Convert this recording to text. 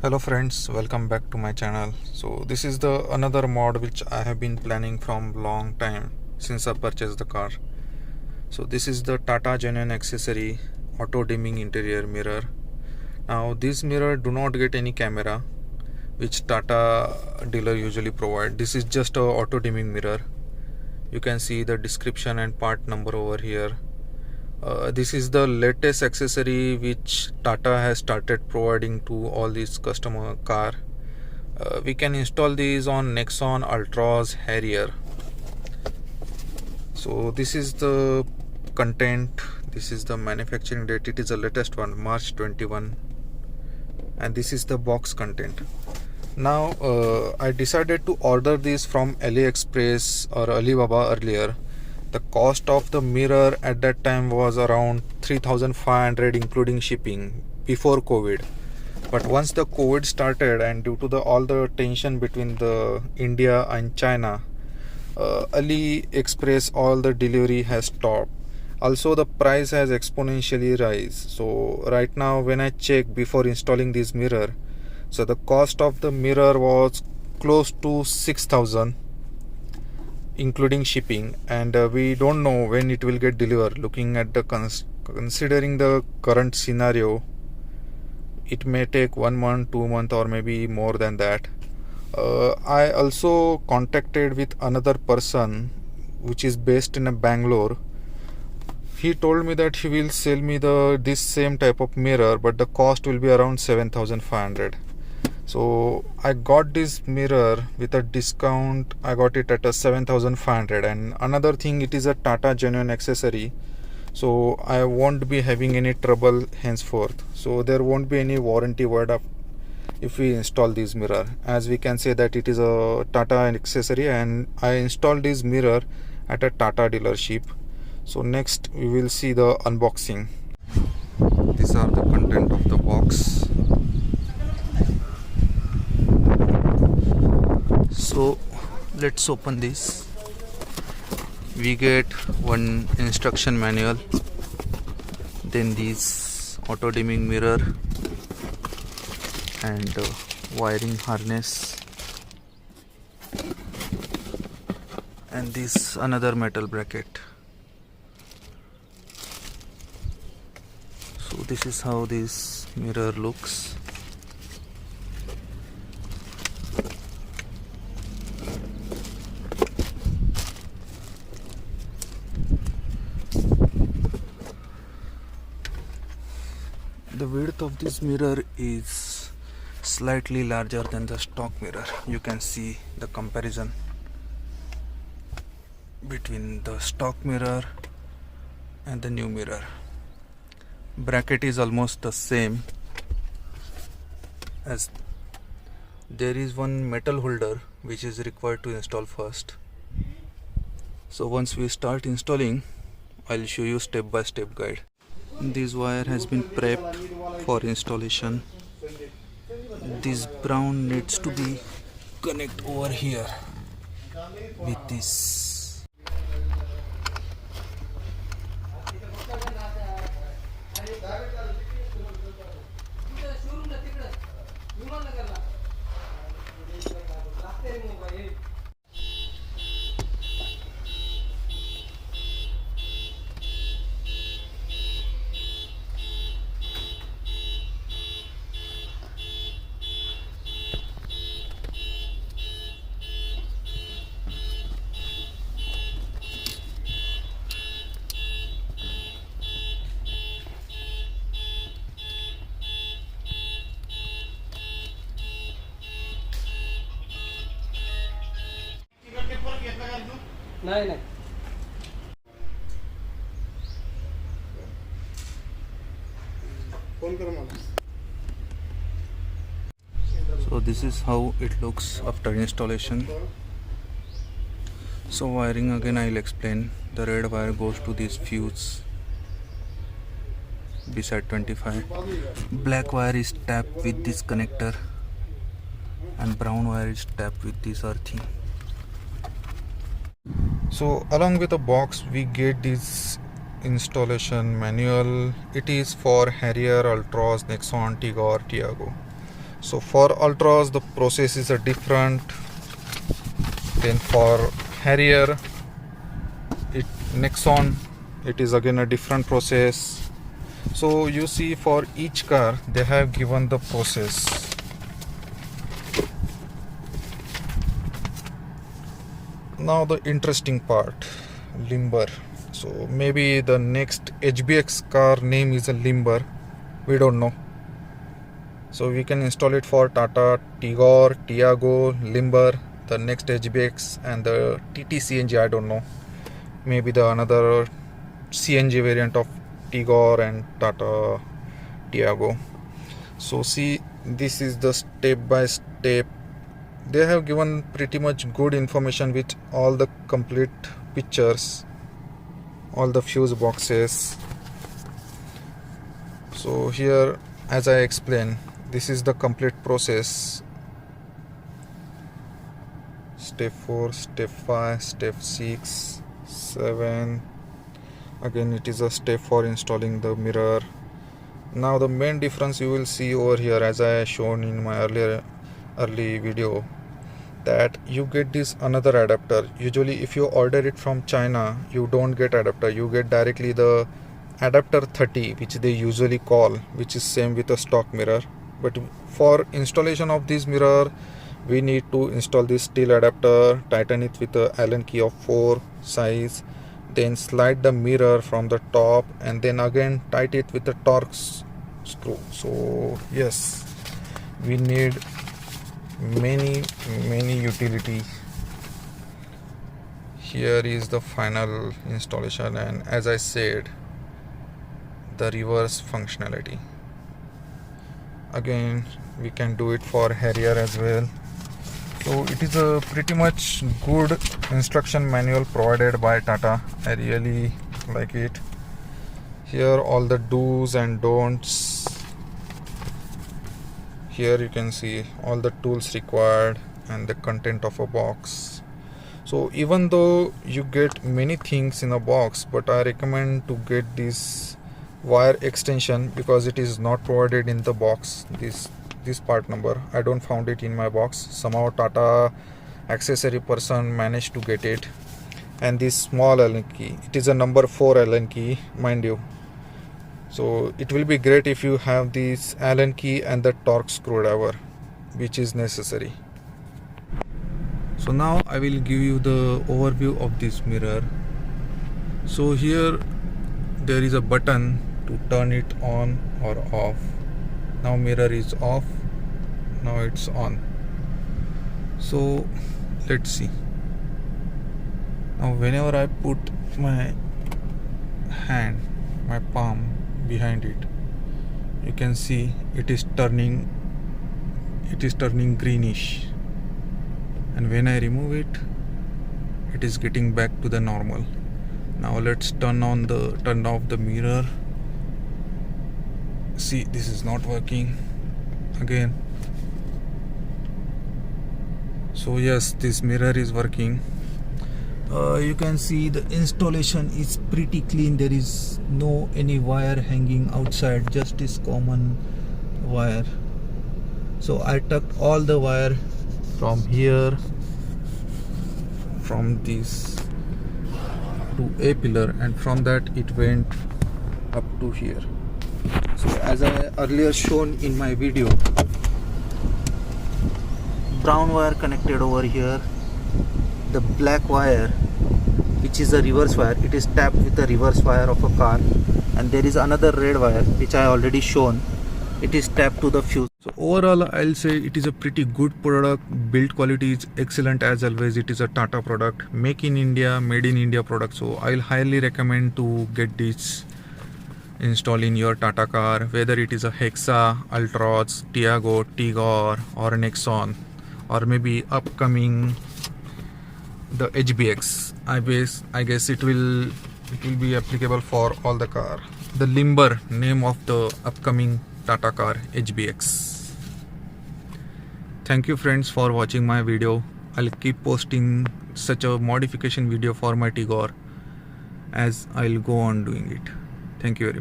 Hello friends, welcome back to my channel. So this is the another mod which I have been planning from long time since I purchased the car. So this is the Tata Genuine Accessory auto dimming interior mirror. Now this mirror do not get any camera which Tata dealer usually provide. This is just a auto dimming mirror. You can see the description and part number over here. This is the latest accessory which Tata has started providing to all these customer car. We can install these on Nexon, Ultras, Harrier. So this is the content. This is the manufacturing date. It is the latest one, March 21, and this is the box content. Now I decided to order this from AliExpress or Alibaba earlier. The cost of the mirror at that time was around 3,500 including shipping before COVID. But once the COVID started and due to all the tension between the India and China, AliExpress all the delivery has stopped. Also the price has exponentially rise. So right now when I check before installing this mirror, so the cost of the mirror was close to 6,000 including shipping, and we don't know when it will get delivered. Looking at the considering the current scenario, it may take 1 month, 2 months, or maybe more than that. I also contacted with another person which is based in Bangalore. He told me that he will sell me this same type of mirror, but the cost will be around 7,500. So I got this mirror with a discount. I got it at a 7,500. And another thing, it is a Tata Genuine Accessory, so I won't be having any trouble henceforth. So there won't be any warranty word up if we install this mirror, as we can say that it is a Tata accessory, and I installed this mirror at a Tata dealership. So next we will see the unboxing. These are the content of the box. So let's open this. We get one instruction manual, then this auto dimming mirror and wiring harness, and this another metal bracket. So this is how this mirror looks. The width of this mirror is slightly larger than the stock mirror. You can see the comparison between the stock mirror and the new mirror. Bracket is almost the same, as there is one metal holder which is required to install first. So once we start installing, I'll show you step by step guide. This wire has been prepped for installation. This brown needs to be connect over here with this. नाही So this is how it looks after installation. So wiring again I'll explain. The red wire goes to this fuse beside 25. Black wire is tapped with this connector, and brown wire is tapped with this earthing. So along with the box we get this installation manual. It is for Harrier, Ultras, Nexon, Tigor, Tiago. So for Ultras the process is a different. Then for Harrier, Nexon, it is again a different process. So you see, for each car they have given the process. Now the interesting part, Limber. So maybe the next HBX car name is a Limber, we don't know. So we can install it for Tata Tigor, Tiago, Limber, the next HBX, and the TT CNG, I don't know. Maybe the another CNG variant of Tigor and Tata Tiago. So see, this is the step by step. They have given pretty much good information with all the complete pictures, all the fuse boxes. So here, as I explained, this is the complete process. Step 4, step 5, step 6, 7. Again it is a step for installing the mirror. Now the main difference you will see over here, as I shown in my early video, that you get this another adapter. Usually if you order it from China, you don't get adapter, you get directly the adapter 30, which they usually call, which is same with a stock mirror. But for installation of this mirror, we need to install this steel adapter, tighten it with a Allen key of 4 size, then slide the mirror from the top, and then again tight it with the Torx screw. So yes, we need many utilities. Here is the final installation, and as I said, the reverse functionality. Again we can do it for Harrier as well. So it is a pretty much good instruction manual provided by Tata. I really like it. Here all the do's and don'ts. Here you can see all the tools required and the content of a box. So even though you get many things in a box, but I recommend to get this wire extension because it is not provided in the box. This part number, I don't found it in my box. Somehow Tata accessory person managed to get it. And this small Allen key, it is a number 4 Allen key, mind you. So it will be great if you have this Allen key and the Torx screwdriver, which is necessary. So now I will give you the overview of this mirror. So here there is a button to turn it on or off. Now mirror is off, now it's on. So let's see. Now whenever I put my hand, my palm behind it, you can see it is turning greenish, and when I remove it, it is getting back to the normal. Now let's turn off the mirror. See, this is not working again. So yes, this mirror is working. You can see the installation is pretty clean. There is no any wire hanging outside, just this common wire. So I tucked all the wire from here, from this to a pillar, and from that it went up to here. So as I earlier shown in my video, brown wire connected over here, the black wire, which is a reverse wire, it is tapped with the reverse wire of a car, and there is another red wire which I already shown, it is tapped to the fuse. So overall I'll say it is a pretty good product. Build quality is excellent as always. It is a Tata product, make in India, made in India product. So I'll highly recommend to get this install in your Tata car, whether it is a Hexa, Ultras, Tiago, Tigor, or Nexon, or maybe upcoming the HBX. I guess it will be applicable for all the car. The Limber, name of the upcoming Tata car HBX. Thank you friends for watching my video. I'll keep posting such a modification video for my Tigor as I'll go on doing it. Thank you very much.